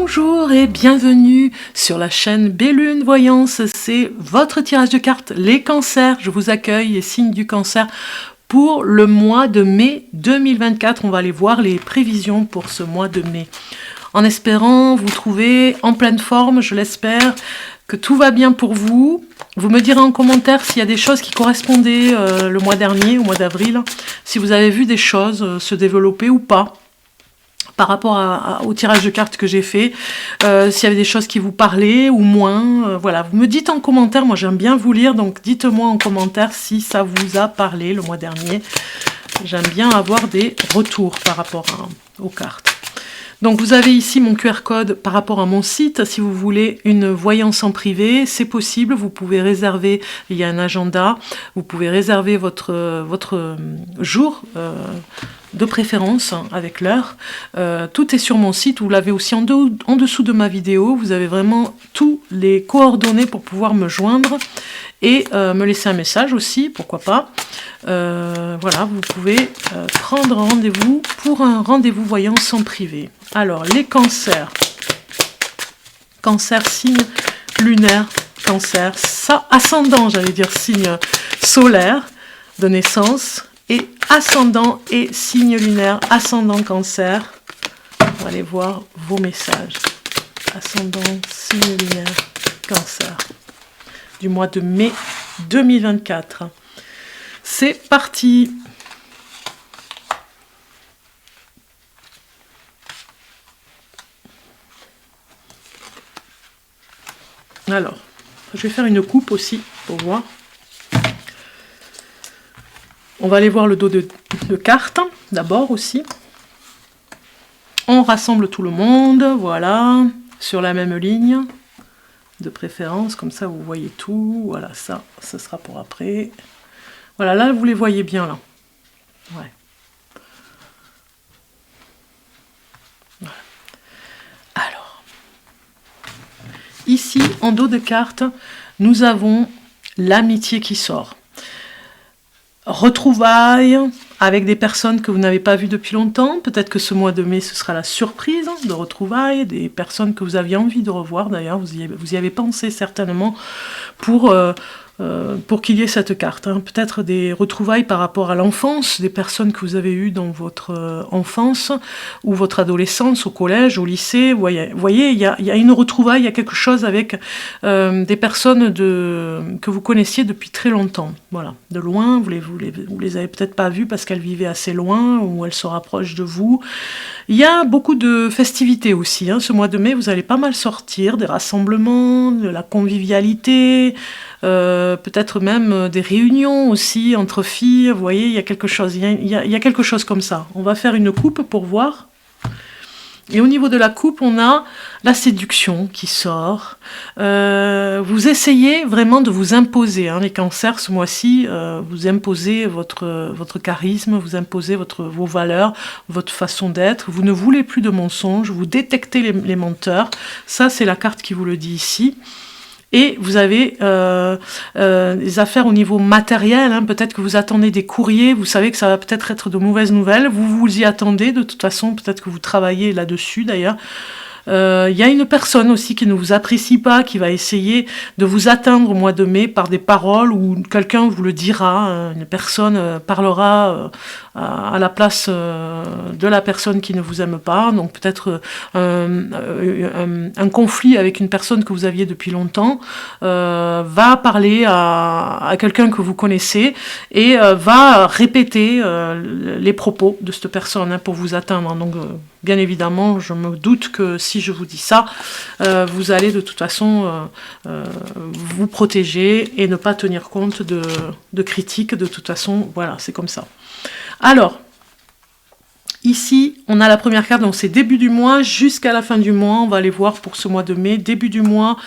Bonjour et bienvenue sur la chaîne Bellune Voyance, c'est votre tirage de cartes les cancers. Je vous accueille, les signes du cancer pour le mois de mai 2024. On va aller voir les prévisions pour ce mois de mai. En espérant vous trouver en pleine forme, je l'espère, que tout va bien pour vous. Vous me direz en commentaire s'il y a des choses qui correspondaient le mois dernier, au mois d'avril, si vous avez vu des choses se développer ou pas. Par rapport au tirage de cartes que j'ai fait, s'il y avait des choses qui vous parlaient ou moins, voilà, vous me dites en commentaire, moi j'aime bien vous lire, donc dites-moi en commentaire si ça vous a parlé le mois dernier. J'aime bien avoir des retours par rapport aux cartes. Donc vous avez ici mon QR code par rapport à mon site, si vous voulez une voyance en privé, c'est possible, vous pouvez réserver, il y a un agenda, vous pouvez réserver votre jour de préférence avec l'heure. Tout est sur mon site, vous l'avez aussi en dessous de ma vidéo, vous avez vraiment tous les coordonnées pour pouvoir me joindre et me laisser un message aussi, pourquoi pas. Voilà, vous pouvez prendre rendez-vous pour un rendez-vous voyance en privé. Alors, les cancers. Cancer, signe lunaire, cancer, ça, ascendant, j'allais dire signe solaire de naissance, et ascendant et signe lunaire, ascendant cancer. On va aller voir vos messages. Ascendant, signe lunaire, cancer. Du mois de mai 2024. C'est parti! Alors, je vais faire une coupe aussi pour voir. On va aller voir le dos de cartes d'abord aussi. On rassemble tout le monde, voilà, sur la même ligne de préférence, comme ça vous voyez tout. Voilà, ça, ce sera pour après. Voilà, là vous les voyez bien là. Ouais. Voilà. Alors, ici, en dos de carte, nous avons l'amitié qui sort. Retrouvailles avec des personnes que vous n'avez pas vues depuis longtemps. Peut-être que ce mois de mai, ce sera la surprise de retrouvailles, des personnes que vous aviez envie de revoir. D'ailleurs, vous y avez pensé certainement pour qu'il y ait cette carte. Hein. Peut-être des retrouvailles par rapport à l'enfance, des personnes que vous avez eues dans votre enfance ou votre adolescence, au collège, au lycée. Vous voyez, il y a une retrouvaille, il y a quelque chose avec des personnes que vous connaissiez depuis très longtemps. Voilà, de loin, vous les avez peut-être pas vues parce qu'elles vivaient assez loin ou elles se rapprochent de vous. Il y a beaucoup de festivités aussi. Hein. Ce mois de mai, vous allez pas mal sortir, des rassemblements, de la convivialité, peut-être même des réunions aussi entre filles. Vous voyez, il y a quelque chose, il y a quelque chose comme ça. On va faire une coupe pour voir. Et au niveau de la coupe, on a la séduction qui sort. Vous essayez vraiment de vous imposer. Hein, les cancers, ce mois-ci, vous imposez votre charisme, vous imposez vos valeurs, votre façon d'être. Vous ne voulez plus de mensonges, vous détectez les menteurs. Ça, c'est la carte qui vous le dit ici. Et vous avez des affaires au niveau matériel, hein, peut-être que vous attendez des courriers, vous savez que ça va peut-être être de mauvaises nouvelles, vous vous y attendez de toute façon, peut-être que vous travaillez là-dessus d'ailleurs. Il y a une personne aussi qui ne vous apprécie pas, qui va essayer de vous atteindre au mois de mai par des paroles ou quelqu'un vous le dira, une personne parlera à la place de la personne qui ne vous aime pas, donc peut-être un conflit avec une personne que vous aviez depuis longtemps va parler à quelqu'un que vous connaissez et va répéter les propos de cette personne hein, pour vous atteindre, donc bien évidemment, je me doute que si je vous dis ça, vous allez de toute façon vous protéger et ne pas tenir compte de critiques. De toute façon, voilà, c'est comme ça. Alors, ici, on a la première carte, donc c'est début du mois jusqu'à la fin du mois. On va aller voir pour ce mois de mai. Début du mois,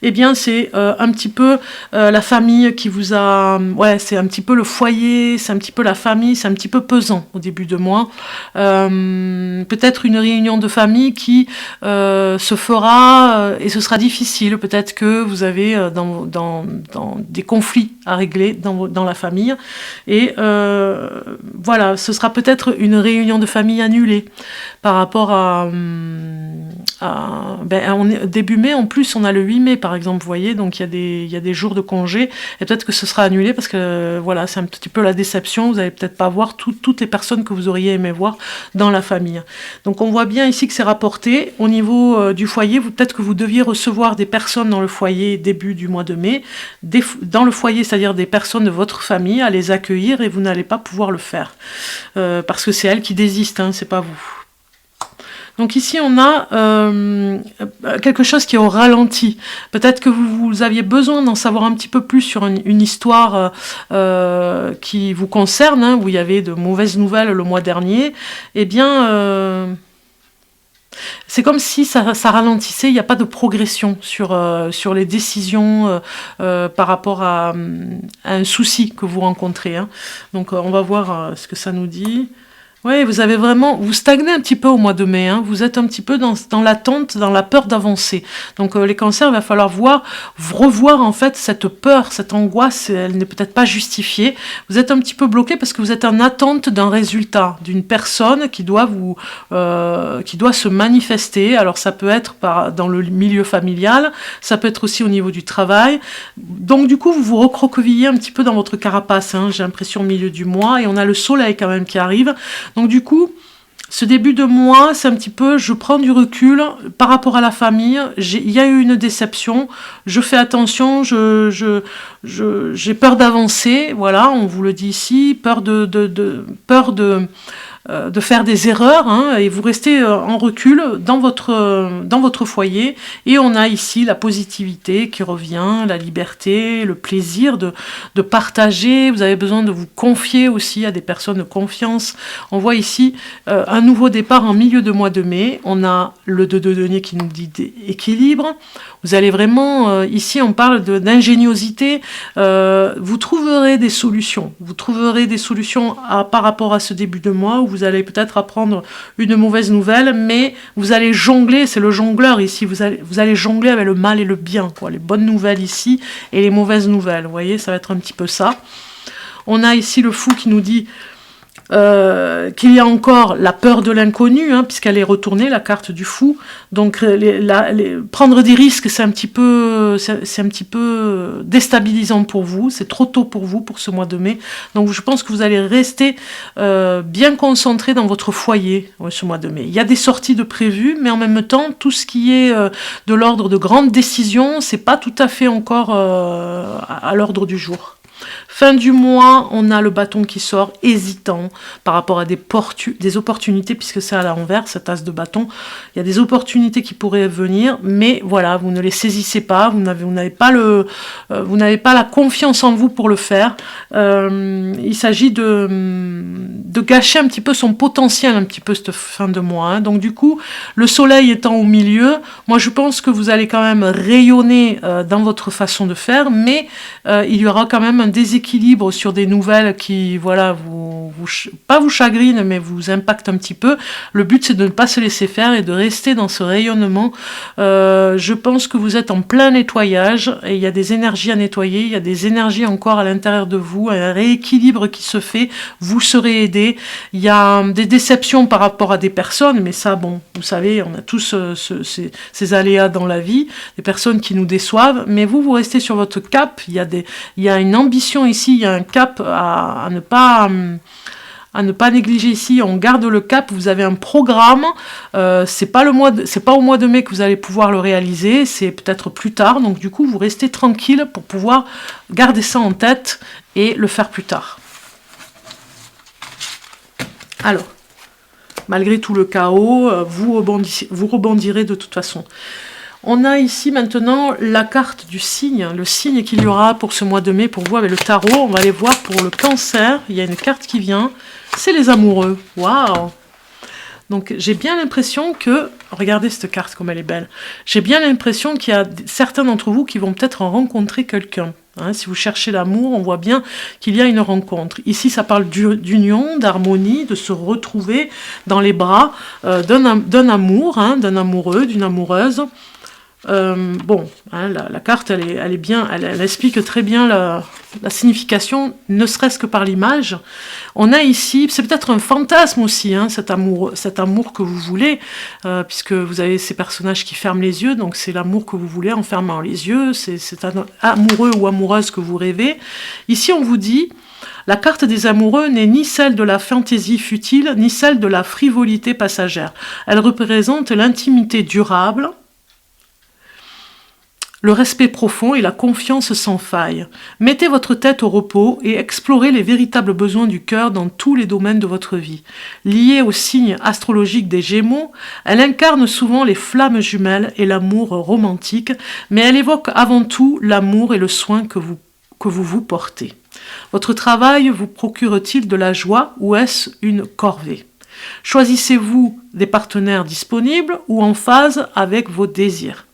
eh bien, c'est un petit peu la famille qui vous a... Ouais, c'est un petit peu le foyer, c'est un petit peu la famille, c'est un petit peu pesant au début de mois. Peut-être une réunion de famille qui se fera et ce sera difficile. Peut-être que vous avez dans des conflits à régler dans la famille. Et voilà, ce sera peut-être une réunion de famille famille annulée par rapport début mai, en plus on a le 8 mai par exemple, vous voyez, donc il y a des jours de congé, et peut-être que ce sera annulé parce que voilà, c'est un petit peu la déception, vous n'allez peut-être pas voir toutes les personnes que vous auriez aimé voir dans la famille. Donc on voit bien ici que c'est rapporté, au niveau du foyer, peut-être que vous deviez recevoir des personnes dans le foyer début du mois de mai, dans le foyer, c'est-à-dire des personnes de votre famille, à les accueillir, et vous n'allez pas pouvoir le faire, parce que c'est elles qui désistent, hein, c'est pas vous. Donc ici, on a quelque chose qui est au ralenti. Peut-être que vous aviez besoin d'en savoir un petit peu plus sur une histoire qui vous concerne, hein, où il y avait de mauvaises nouvelles le mois dernier. Eh bien, c'est comme si ça ralentissait, il n'y a pas de progression sur les décisions par rapport à un souci que vous rencontrez. Hein. Donc on va voir ce que ça nous dit. Oui, vous stagnez un petit peu au mois de mai, hein. Vous êtes un petit peu dans l'attente, dans la peur d'avancer. Donc les cancers, il va falloir revoir en fait cette peur, cette angoisse, elle n'est peut-être pas justifiée. Vous êtes un petit peu bloqué parce que vous êtes en attente d'un résultat, d'une personne qui doit se manifester. Alors ça peut être dans le milieu familial, ça peut être aussi au niveau du travail. Donc du coup, vous vous recroquevillez un petit peu dans votre carapace, hein, j'ai l'impression au milieu du mois, et on a le soleil quand même qui arrive. Donc du coup, ce début de mois, c'est un petit peu, je prends du recul par rapport à la famille, il y a eu une déception, je fais attention, j'ai peur d'avancer, voilà, on vous le dit ici, peur de faire des erreurs, hein, et vous restez en recul dans votre foyer, et on a ici la positivité qui revient, la liberté, le plaisir de partager, vous avez besoin de vous confier aussi à des personnes de confiance. On voit ici un nouveau départ en milieu de mois de mai, on a le 2 de denier qui nous dit équilibre, vous allez vraiment, ici on parle d'ingéniosité, vous trouverez des solutions, par rapport à ce début de mois où vous allez peut-être apprendre une mauvaise nouvelle, mais vous allez jongler, c'est le jongleur ici, vous allez jongler avec le mal et le bien, quoi, les bonnes nouvelles ici et les mauvaises nouvelles, vous voyez, ça va être un petit peu ça. On a ici le fou qui nous dit qu'il y a encore la peur de l'inconnu, hein, puisqu'elle est retournée, la carte du fou. Donc prendre des risques, c'est un petit peu déstabilisant pour vous, c'est trop tôt pour vous pour ce mois de mai. Donc je pense que vous allez rester bien concentré dans votre foyer ce mois de mai. Il y a des sorties de prévues, mais en même temps, tout ce qui est de l'ordre de grandes décisions, c'est pas tout à fait encore à l'ordre du jour. Fin du mois, on a le bâton qui sort, hésitant par rapport à des opportunités, puisque c'est à l'envers, cette as de bâton. Il y a des opportunités qui pourraient venir, mais voilà, vous ne les saisissez pas, vous n'avez pas la confiance en vous pour le faire. Il s'agit de gâcher un petit peu son potentiel, un petit peu cette fin de mois. Hein. Donc du coup, le soleil étant au milieu, moi je pense que vous allez quand même rayonner dans votre façon de faire, mais il y aura quand même un déséquilibre sur des nouvelles qui, voilà, pas vous chagrinent, mais vous impactent un petit peu. Le but, c'est de ne pas se laisser faire et de rester dans ce rayonnement. Je pense que vous êtes en plein nettoyage et il y a des énergies à nettoyer, il y a des énergies encore à l'intérieur de vous, un rééquilibre qui se fait, vous serez aidé. Il y a des déceptions par rapport à des personnes, mais ça, bon, vous savez, on a tous ces aléas dans la vie, des personnes qui nous déçoivent, mais vous restez sur votre cap, il y a une ambition ici, il y a un cap à ne pas négliger ici, on garde le cap, vous avez un programme, c'est pas au mois de mai que vous allez pouvoir le réaliser, c'est peut-être plus tard, donc du coup vous restez tranquille pour pouvoir garder ça en tête et le faire plus tard. Alors, malgré tout le chaos, vous rebondirez de toute façon. On a ici maintenant la carte du signe, le signe qu'il y aura pour ce mois de mai pour vous avec le tarot. On va aller voir pour le cancer, il y a une carte qui vient, c'est les amoureux. Waouh! Donc j'ai bien l'impression que, regardez cette carte comme elle est belle, j'ai bien l'impression qu'il y a certains d'entre vous qui vont peut-être rencontrer quelqu'un. Hein, si vous cherchez l'amour, on voit bien qu'il y a une rencontre. Ici, ça parle d'union, d'harmonie, de se retrouver dans les bras d'un amour, hein, d'un amoureux, d'une amoureuse. Bon, hein, la carte, elle est bien, elle explique très bien la signification, ne serait-ce que par l'image. On a ici, c'est peut-être un fantasme aussi, hein, cet amour que vous voulez, puisque vous avez ces personnages qui ferment les yeux, donc c'est l'amour que vous voulez en fermant les yeux, c'est un amoureux ou amoureuse que vous rêvez. Ici, on vous dit, la carte des amoureux n'est ni celle de la fantaisie futile, ni celle de la frivolité passagère. Elle représente l'intimité durable, le respect profond et la confiance sans faille. Mettez votre tête au repos et explorez les véritables besoins du cœur dans tous les domaines de votre vie. Liée au signe astrologique des Gémeaux, elle incarne souvent les flammes jumelles et l'amour romantique, mais elle évoque avant tout l'amour et le soin que vous portez. Votre travail vous procure-t-il de la joie ou est-ce une corvée? Choisissez-vous des partenaires disponibles ou en phase avec vos désirs?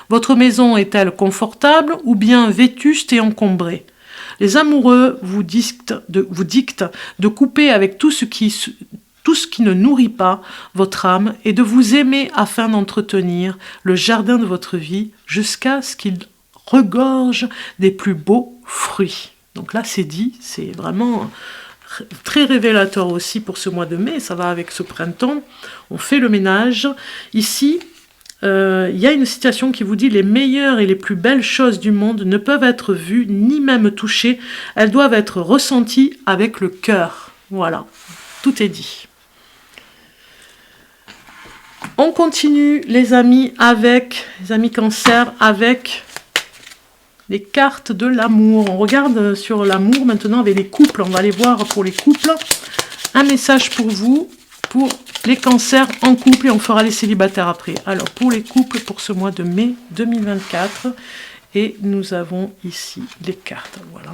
Votre maison est-elle confortable ou bien vétuste et encombrée? Les amoureux vous dictent de couper avec tout ce qui ne nourrit pas votre âme et de vous aimer afin d'entretenir le jardin de votre vie jusqu'à ce qu'il regorge des plus beaux fruits. Donc là, c'est dit, c'est vraiment très révélateur aussi pour ce mois de mai, ça va avec ce printemps. On fait le ménage. Ici, il y a une citation qui vous dit « Les meilleures et les plus belles choses du monde ne peuvent être vues ni même touchées, elles doivent être ressenties avec le cœur. » Voilà, tout est dit. On continue les amis Cancer, avec les cartes de l'amour. On regarde sur l'amour maintenant avec les couples, on va aller voir pour les couples. Un message pour vous, pour les cancers en couple, et on fera les célibataires après. Alors, pour les couples, pour ce mois de mai 2024, et nous avons ici les cartes. Voilà,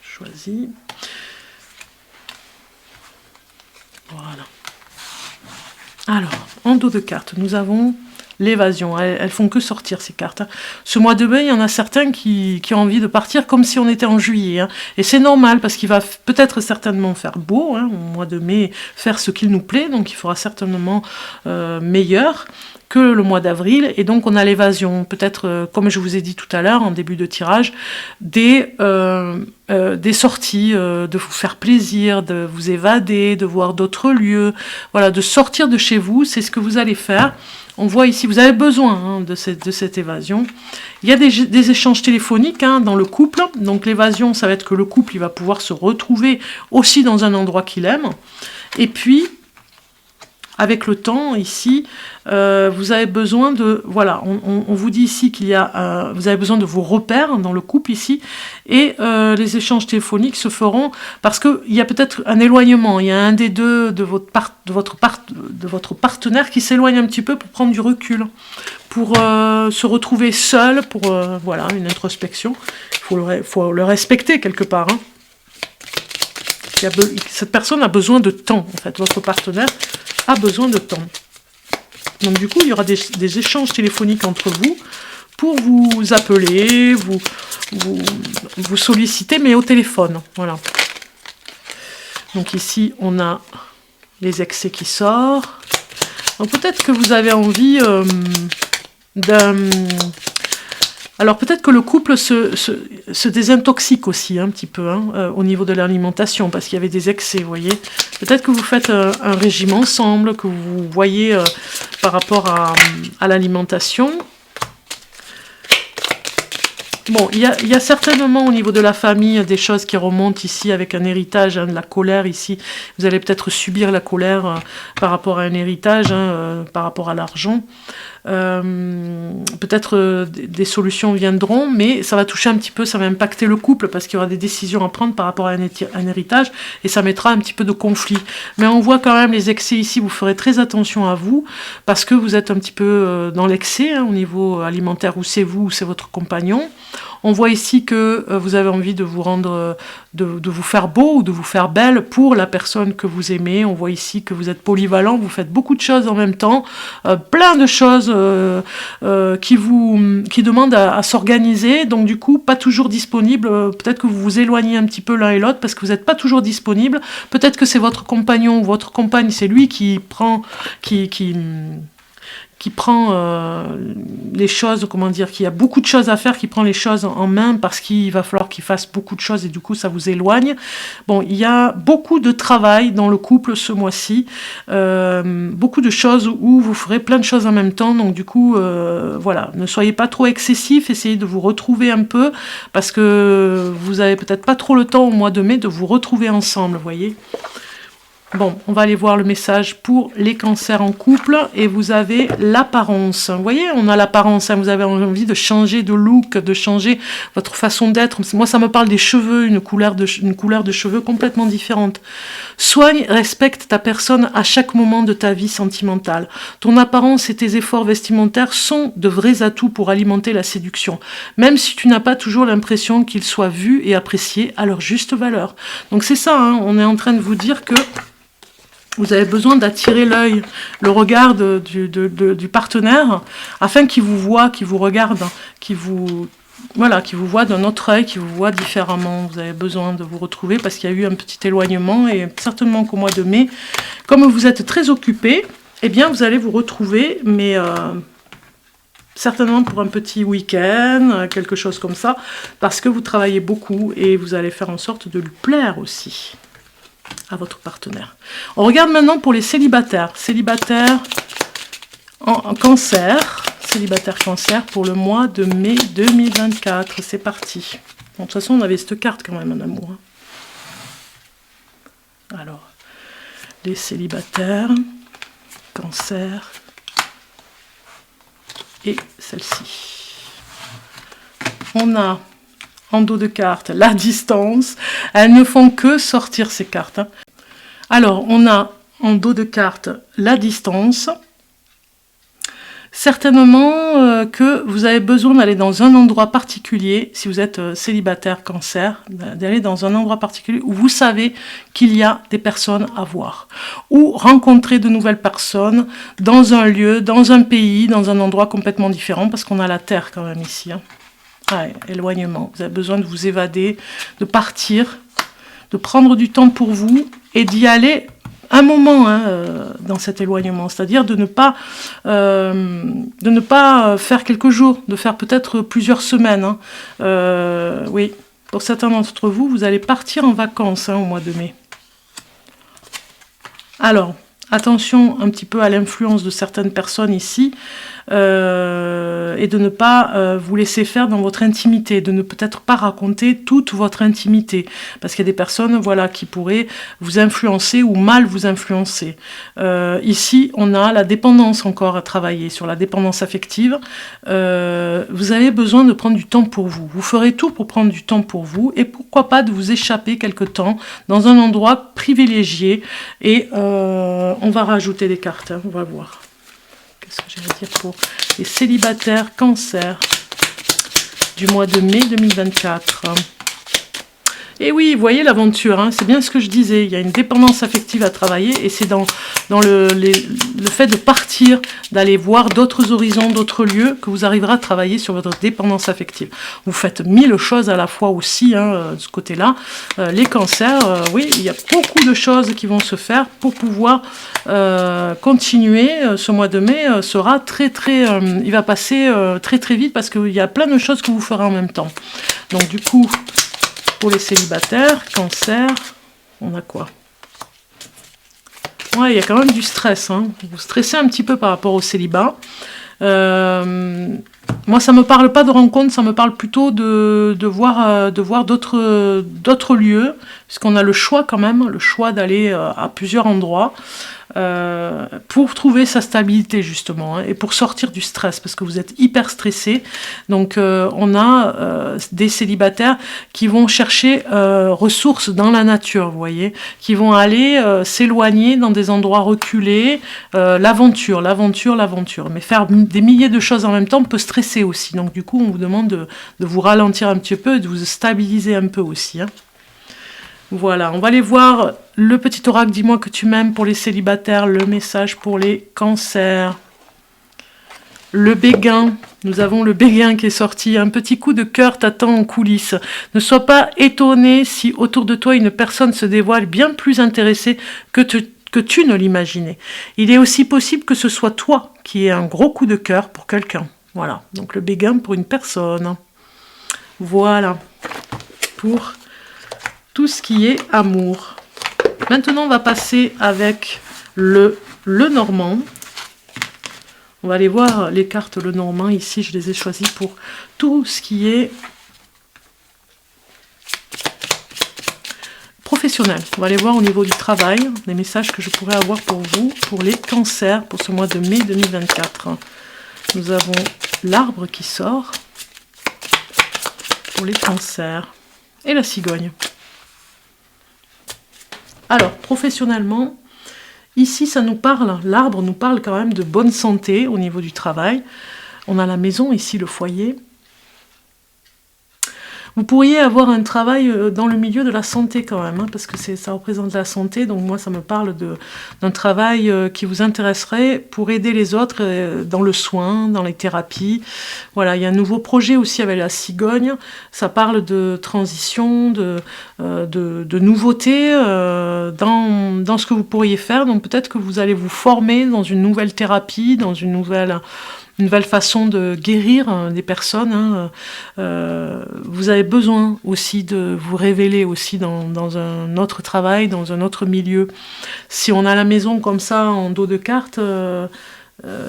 choisi. Voilà. Alors, en dos de cartes, nous avons l'évasion. Elles font que sortir, ces cartes. Ce mois de mai, il y en a certains qui ont envie de partir comme si on était en juillet. Hein. Et c'est normal, parce qu'il va peut-être certainement faire beau, hein, au mois de mai, faire ce qu'il nous plaît. Donc, il fera certainement meilleur que le mois d'avril. Et donc, on a l'évasion. Peut-être, comme je vous ai dit tout à l'heure, en début de tirage, des sorties, de vous faire plaisir, de vous évader, de voir d'autres lieux. Voilà, de sortir de chez vous, c'est ce que vous allez faire. On voit ici, vous avez besoin de cette évasion. Il y a des échanges téléphoniques hein, dans le couple. Donc l'évasion, ça va être que le couple il va pouvoir se retrouver aussi dans un endroit qu'il aime. Et puis, avec le temps, ici, vous avez besoin de... Voilà, on vous dit ici qu'il y a... vous avez besoin de vos repères dans le couple ici. Et les échanges téléphoniques se feront parce qu'il y a peut-être un éloignement. Il y a un des deux de votre partenaire qui s'éloigne un petit peu pour prendre du recul. Pour se retrouver seul, pour voilà, une introspection. Il faut le respecter quelque part. Hein. Cette personne a besoin de temps, en fait. Votre partenaire a besoin de temps. Donc du coup, il y aura des échanges téléphoniques entre vous pour vous appeler, vous solliciter, mais au téléphone. Voilà. Donc ici, on a les excès qui sortent. Donc peut-être que vous avez envie d'un... Alors peut-être que le couple se désintoxique aussi un petit peu hein, au niveau de l'alimentation, parce qu'il y avait des excès, vous voyez. Peut-être que vous faites un régime ensemble, que vous voyez par rapport à l'alimentation. Bon, il y a certainement au niveau de la famille des choses qui remontent ici avec un héritage, hein, de la colère ici. Vous allez peut-être subir la colère par rapport à un héritage, hein, par rapport à l'argent. Peut-être des solutions viendront, mais ça va toucher un petit peu, ça va impacter le couple parce qu'il y aura des décisions à prendre par rapport à un héritage et ça mettra un petit peu de conflit. Mais on voit quand même les excès ici, vous ferez très attention à vous parce que vous êtes un petit peu dans l'excès hein, au niveau alimentaire, ou c'est vous ou c'est votre compagnon. On voit ici que vous avez envie de vous rendre, de vous faire beau ou de vous faire belle pour la personne que vous aimez. On voit ici que vous êtes polyvalent, vous faites beaucoup de choses en même temps, plein de choses qui demandent à s'organiser. Donc du coup, pas toujours disponible. Peut-être que vous vous éloignez un petit peu l'un et l'autre parce que vous n'êtes pas toujours disponible. Peut-être que c'est votre compagnon ou votre compagne, c'est lui qui qui prend les choses, comment dire, qui a beaucoup de choses à faire, qui prend les choses en main parce qu'il va falloir qu'il fasse beaucoup de choses et du coup ça vous éloigne. Bon, il y a beaucoup de travail dans le couple ce mois-ci, beaucoup de choses où vous ferez plein de choses en même temps, donc du coup, voilà, ne soyez pas trop excessifs, essayez de vous retrouver un peu parce que vous avez peut-être pas trop le temps au mois de mai de vous retrouver ensemble, vous voyez. Bon, on va aller voir le message pour les cancers en couple et vous avez l'apparence. Vous voyez, on a l'apparence, hein, vous avez envie de changer de look, de changer votre façon d'être. Moi, ça me parle des cheveux, une couleur de cheveux complètement différente. Soigne, respecte ta personne à chaque moment de ta vie sentimentale. Ton apparence et tes efforts vestimentaires sont de vrais atouts pour alimenter la séduction, même si tu n'as pas toujours l'impression qu'ils soient vus et appréciés à leur juste valeur. Donc c'est ça, hein, on est en train de vous dire que vous avez besoin d'attirer l'œil, le regard du partenaire, afin qu'il vous voie, qu'il vous regarde, qu'il vous voit d'un autre œil, qu'il vous voit différemment. Vous avez besoin de vous retrouver parce qu'il y a eu un petit éloignement et certainement qu'au mois de mai, comme vous êtes très occupé, eh bien vous allez vous retrouver, mais certainement pour un petit week-end, quelque chose comme ça, parce que vous travaillez beaucoup et vous allez faire en sorte de lui plaire aussi à votre partenaire. On regarde maintenant pour les célibataires. Célibataires en cancer. Célibataire cancer pour le mois de mai 2024. C'est parti. Bon, de toute façon, on avait cette carte quand même en amour. Alors, les célibataires, cancer et celle-ci. On a en dos de carte la distance. Elles ne font que sortir ces cartes. Hein. Alors, on a en dos de carte la distance. Certainement que vous avez besoin d'aller dans un endroit particulier, si vous êtes célibataire cancer, d'aller dans un endroit particulier où vous savez qu'il y a des personnes à voir. Ou rencontrer de nouvelles personnes dans un lieu, dans un pays, dans un endroit complètement différent, parce qu'on a la terre quand même ici. Hein. Ouais, éloignement. Vous avez besoin de vous évader, de partir, de prendre du temps pour vous et d'y aller un moment dans cet éloignement. C'est-à-dire de ne pas faire quelques jours, de faire peut-être plusieurs semaines. Hein. Oui, pour certains d'entre vous, vous allez partir en vacances au mois de mai. Alors, attention un petit peu à l'influence de certaines personnes ici. Et de ne pas vous laisser faire dans votre intimité, de ne peut-être pas raconter toute votre intimité, parce qu'il y a des personnes qui pourraient vous influencer ou mal vous influencer. Ici, on a la dépendance encore à travailler, sur la dépendance affective. Vous avez besoin de prendre du temps pour vous. Vous ferez tout pour prendre du temps pour vous, et pourquoi pas de vous échapper quelque temps dans un endroit privilégié, et on va rajouter des cartes, hein, on va voir. Qu'est-ce que j'ai à dire pour les célibataires cancer du mois de mai 2024? Et oui, vous voyez l'aventure, hein, c'est bien ce que je disais, il y a une dépendance affective à travailler et c'est dans le fait de partir, d'aller voir d'autres horizons, d'autres lieux, que vous arriverez à travailler sur votre dépendance affective. Vous faites 1000 choses à la fois aussi, hein, de ce côté-là. Les cancers, oui, il y a beaucoup de choses qui vont se faire pour pouvoir continuer. Ce mois de mai sera il va passer très très vite parce qu'il y a plein de choses que vous ferez en même temps. Donc du coup, pour les célibataires, cancer, on a quoi? Ouais, il y a quand même du stress. Hein. Vous stressez un petit peu par rapport au célibat. Moi, ça ne me parle pas de rencontre, ça me parle plutôt de voir d'autres lieux, puisqu'on a le choix quand même, le choix d'aller à plusieurs endroits. Pour trouver sa stabilité justement, hein, et pour sortir du stress, parce que vous êtes hyper stressé. Donc on a des célibataires qui vont chercher ressources dans la nature, vous voyez, qui vont aller s'éloigner dans des endroits reculés, l'aventure. Mais faire des milliers de choses en même temps peut stresser aussi. Donc du coup, on vous demande de vous ralentir un petit peu et de vous stabiliser un peu aussi. Hein. Voilà, on va aller voir le petit oracle, dis-moi que tu m'aimes pour les célibataires, le message pour les cancers. Le béguin, nous avons le béguin qui est sorti, un petit coup de cœur t'attend en coulisses. Ne sois pas étonné si autour de toi une personne se dévoile bien plus intéressée que que tu ne l'imaginais. Il est aussi possible que ce soit toi qui aies un gros coup de cœur pour quelqu'un. Voilà, donc le béguin pour une personne. Voilà, pour tout ce qui est amour. Maintenant, on va passer avec le Normand. On va aller voir les cartes le Normand. Ici, je les ai choisies pour tout ce qui est professionnel. On va aller voir au niveau du travail, les messages que je pourrais avoir pour vous, pour les cancers, pour ce mois de mai 2024. Nous avons l'arbre qui sort pour les cancers et la cigogne. Alors, professionnellement, ici, ça nous parle, l'arbre nous parle quand même de bonne santé au niveau du travail. On a la maison, ici, le foyer. Vous pourriez avoir un travail dans le milieu de la santé quand même, hein, parce que ça représente la santé, donc moi ça me parle d'un travail qui vous intéresserait pour aider les autres dans le soin, dans les thérapies. Voilà, il y a un nouveau projet aussi avec la cigogne, ça parle de transition, de nouveautés dans ce que vous pourriez faire, donc peut-être que vous allez vous former dans une nouvelle thérapie, dans une nouvelle façon de guérir des personnes. Vous avez besoin aussi de vous révéler aussi dans un autre travail, dans un autre milieu. Si on a la maison comme ça en dos de carte,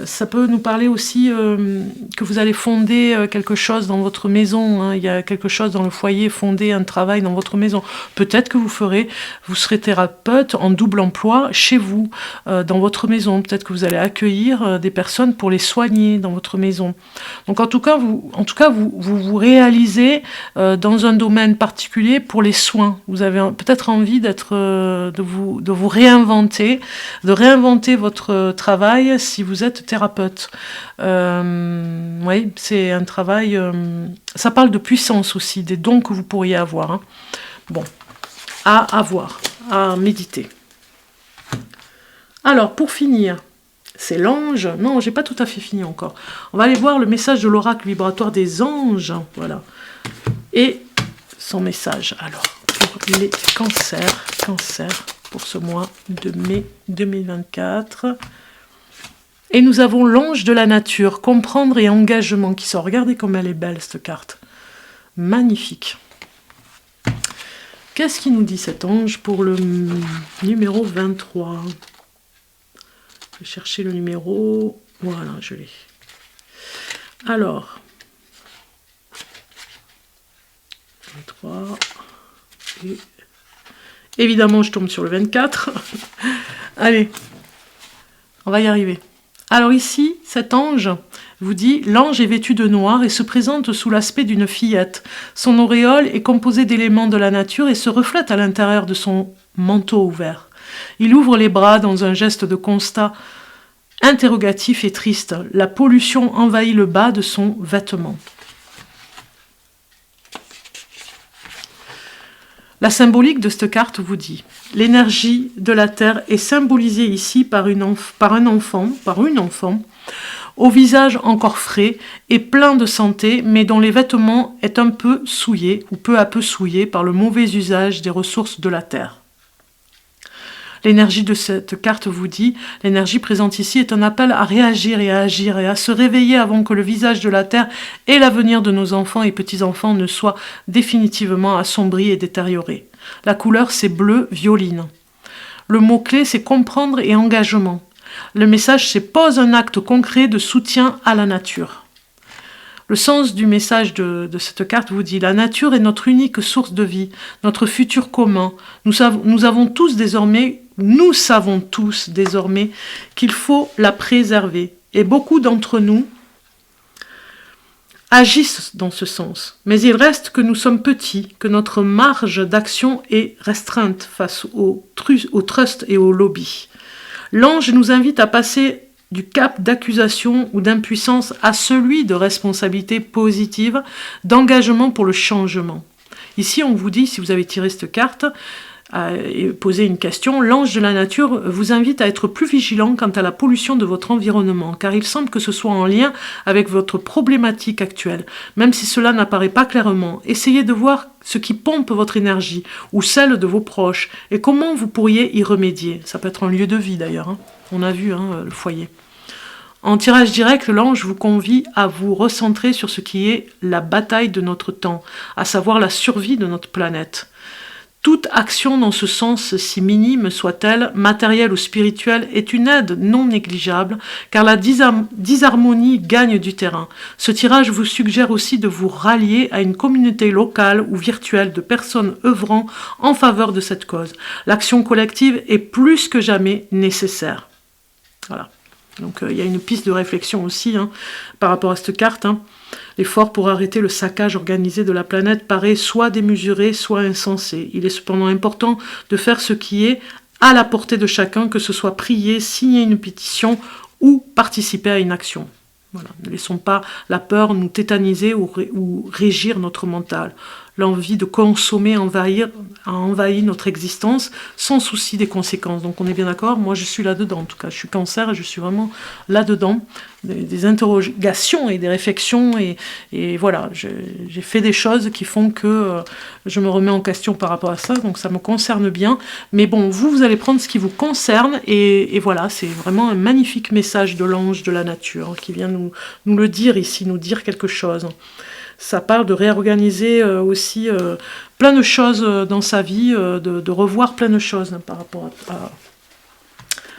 ça peut nous parler aussi que vous allez fonder quelque chose dans votre maison. Hein. Il y a quelque chose dans le foyer, fonder un travail dans votre maison. Peut-être que vous serez thérapeute en double emploi chez vous, dans votre maison. Peut-être que vous allez accueillir des personnes pour les soigner dans votre maison. Donc en tout cas, vous réalisez dans un domaine particulier pour les soins. Vous avez peut-être envie de vous réinventer, de réinventer votre travail si vous êtes thérapeute. Oui, c'est un travail... ça parle de puissance aussi, des dons que vous pourriez avoir. Hein. Bon, à avoir, à méditer. Alors, pour finir, c'est l'ange. Non, j'ai pas tout à fait fini encore. On va aller voir le message de l'oracle vibratoire des anges. Voilà. Et son message. Alors, pour les cancers, pour ce mois de mai 2024... Et nous avons l'ange de la nature, comprendre et engagement qui sort. Regardez comme elle est belle, cette carte. Magnifique. Qu'est-ce qu'il nous dit, cet ange, pour le numéro 23 ? Je vais chercher le numéro. Voilà, je l'ai. Alors. 23. Et évidemment, je tombe sur le 24. Allez, on va y arriver. Alors ici, cet ange vous dit « L'ange est vêtu de noir et se présente sous l'aspect d'une fillette. Son auréole est composée d'éléments de la nature et se reflète à l'intérieur de son manteau ouvert. Il ouvre les bras dans un geste de constat interrogatif et triste. La pollution envahit le bas de son vêtement. » La symbolique de cette carte vous dit « L'énergie de la Terre est symbolisée ici par une enfant, au visage encore frais et plein de santé, mais dont les vêtements est un peu souillés ou peu à peu souillés par le mauvais usage des ressources de la Terre. » L'énergie de cette carte vous dit, l'énergie présente ici est un appel à réagir et à agir et à se réveiller avant que le visage de la Terre et l'avenir de nos enfants et petits-enfants ne soient définitivement assombris et détériorés. La couleur, c'est bleu violine. Le mot-clé, c'est comprendre et engagement. Le message, c'est pose un acte concret de soutien à la nature. Le sens du message de cette carte vous dit « La nature est notre unique source de vie, notre futur commun. Nous savons tous désormais qu'il faut la préserver. Et beaucoup d'entre nous agissent dans ce sens. Mais il reste que nous sommes petits, que notre marge d'action est restreinte face au trust et au lobby. L'ange nous invite à passer du cap d'accusation ou d'impuissance à celui de responsabilité positive, d'engagement pour le changement. Ici, on vous dit, si vous avez tiré cette carte, et poser une question. L'ange de la nature vous invite à être plus vigilant quant à la pollution de votre environnement, car il semble que ce soit en lien avec votre problématique actuelle. Même si cela n'apparaît pas clairement, essayez de voir ce qui pompe votre énergie, ou celle de vos proches, et comment vous pourriez y remédier. Ça peut être un lieu de vie d'ailleurs, hein. On a vu le foyer. En tirage direct, l'ange vous convie à vous recentrer sur ce qui est la bataille de notre temps, à savoir la survie de notre planète. Toute action dans ce sens, si minime soit-elle, matérielle ou spirituelle, est une aide non négligeable, car la disharmonie gagne du terrain. Ce tirage vous suggère aussi de vous rallier à une communauté locale ou virtuelle de personnes œuvrant en faveur de cette cause. L'action collective est plus que jamais nécessaire. Voilà. Donc il y a une piste de réflexion aussi par rapport à cette carte. L'effort pour arrêter le saccage organisé de la planète paraît soit démesuré, soit insensé. Il est cependant important de faire ce qui est à la portée de chacun, que ce soit prier, signer une pétition ou participer à une action. Voilà. Ne laissons pas la peur nous tétaniser ou régir notre mental. L'envie de consommer a envahi notre existence sans souci des conséquences. Donc on est bien d'accord, moi je suis là-dedans, en tout cas je suis Cancer et je suis vraiment là-dedans. Des interrogations et des réflexions et voilà, j'ai fait des choses qui font que je me remets en question par rapport à ça, donc ça me concerne bien. Mais bon, vous allez prendre ce qui vous concerne et voilà, c'est vraiment un magnifique message de l'ange de la nature qui vient nous le dire ici, nous dire quelque chose. Ça parle de réorganiser aussi plein de choses dans sa vie, de revoir plein de choses par rapport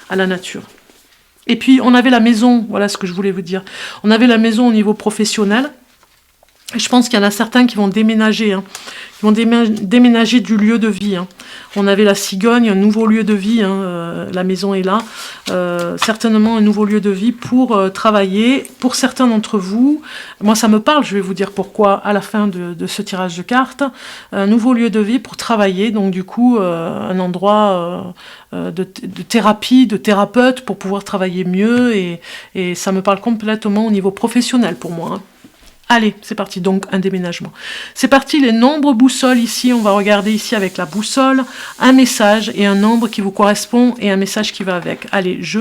à la nature. Et puis on avait la maison, voilà ce que je voulais vous dire. On avait la maison au niveau professionnel. Je pense qu'il y en a certains qui vont déménager, qui vont déménager du lieu de vie. On avait la cigogne, un nouveau lieu de vie, la maison est là. Certainement un nouveau lieu de vie pour travailler. Pour certains d'entre vous, moi ça me parle, je vais vous dire pourquoi à la fin de ce tirage de cartes. Un nouveau lieu de vie pour travailler, donc du coup un endroit de thérapie, de thérapeute pour pouvoir travailler mieux et ça me parle complètement au niveau professionnel pour moi. Allez, c'est parti, donc un déménagement. C'est parti, les nombres boussoles ici, on va regarder ici avec la boussole, un message et un nombre qui vous correspond et un message qui va avec. Allez, je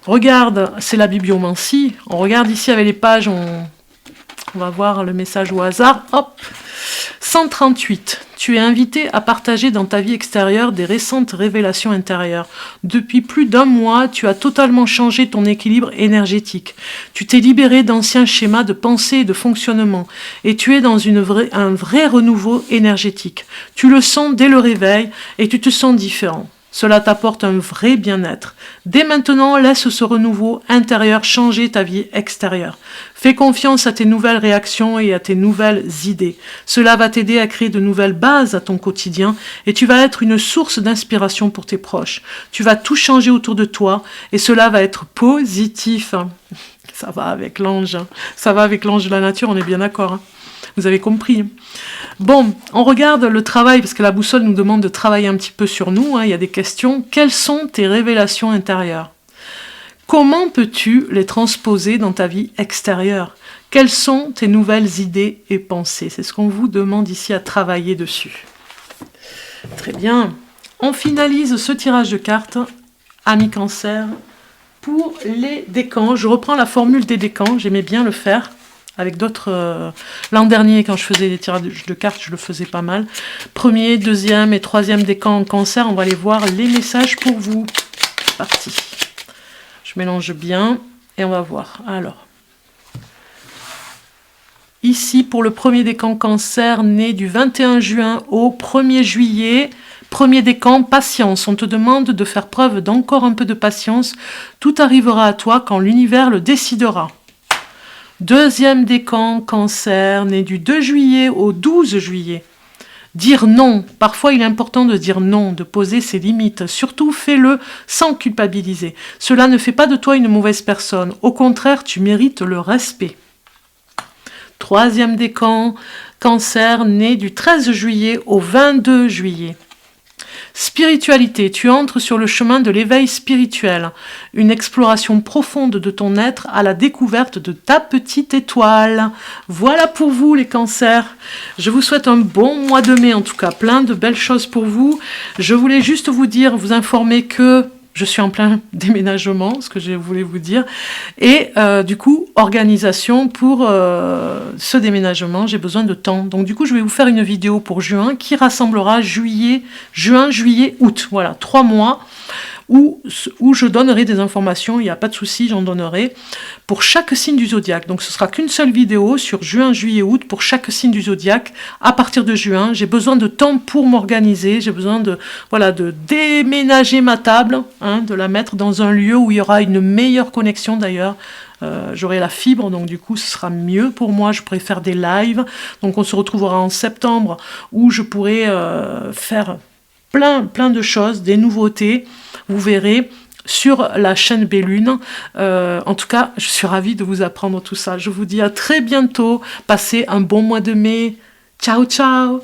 regarde, c'est la bibliomancie, on regarde ici avec les pages, on va voir le message au hasard, hop, 138. Tu es invité à partager dans ta vie extérieure des récentes révélations intérieures. Depuis plus d'1 mois, tu as totalement changé ton équilibre énergétique. Tu t'es libéré d'anciens schémas de pensée et de fonctionnement. Et tu es dans un vrai renouveau énergétique. Tu le sens dès le réveil et tu te sens différent. Cela t'apporte un vrai bien-être. Dès maintenant, laisse ce renouveau intérieur changer ta vie extérieure. Fais confiance à tes nouvelles réactions et à tes nouvelles idées. Cela va t'aider à créer de nouvelles bases à ton quotidien et tu vas être une source d'inspiration pour tes proches. Tu vas tout changer autour de toi et cela va être positif. Ça va avec l'ange. Ça va avec l'ange de la nature, on est bien d'accord. Vous avez compris. Bon, on regarde le travail, parce que la boussole nous demande de travailler un petit peu sur nous, il y a des questions. Quelles sont tes révélations intérieures? Comment peux-tu les transposer dans ta vie extérieure? Quelles sont tes nouvelles idées et pensées? C'est ce qu'on vous demande ici à travailler dessus. Très bien. On finalise ce tirage de cartes, amis Cancer, pour les décans. Je reprends la formule des décans, j'aimais bien le faire. Avec d'autres, l'an dernier, quand je faisais des tirages de cartes, je le faisais pas mal. Premier, deuxième et troisième décan en Cancer, on va aller voir les messages pour vous. C'est parti. Je mélange bien et on va voir. Alors, ici, pour le premier décan Cancer, né du 21 juin au 1er juillet, premier décan, patience. On te demande de faire preuve d'encore un peu de patience. Tout arrivera à toi quand l'univers le décidera. Deuxième décan, Cancer, né du 2 juillet au 12 juillet. Dire non. Parfois, il est important de dire non, de poser ses limites. Surtout, fais-le sans culpabiliser. Cela ne fait pas de toi une mauvaise personne. Au contraire, tu mérites le respect. Troisième décan, Cancer, né du 13 juillet au 22 juillet. Spiritualité, tu entres sur le chemin de l'éveil spirituel, une exploration profonde de ton être à la découverte de ta petite étoile. Voilà pour vous les cancers. Je vous souhaite un bon mois de mai en tout cas, plein de belles choses pour vous. Je voulais juste vous dire, vous informer que je suis en plein déménagement, ce que je voulais vous dire. Et du coup, organisation pour ce déménagement, j'ai besoin de temps. Donc du coup, je vais vous faire une vidéo pour juin qui rassemblera juin, juillet, août. Voilà, 3 mois où je donnerai des informations, il n'y a pas de souci, j'en donnerai pour chaque signe du zodiaque. Donc ce sera qu'une seule vidéo sur juin, juillet, août pour chaque signe du zodiaque. À partir de juin, j'ai besoin de temps pour m'organiser, j'ai besoin de déménager ma table, hein, de la mettre dans un lieu où il y aura une meilleure connexion d'ailleurs. J'aurai la fibre, donc du coup ce sera mieux pour moi, je pourrai faire des lives. Donc on se retrouvera en septembre où je pourrai faire plein de choses, des nouveautés, vous verrez sur la chaîne Bellune. En tout cas, je suis ravie de vous apprendre tout ça. Je vous dis à très bientôt, passez un bon mois de mai. Ciao, ciao!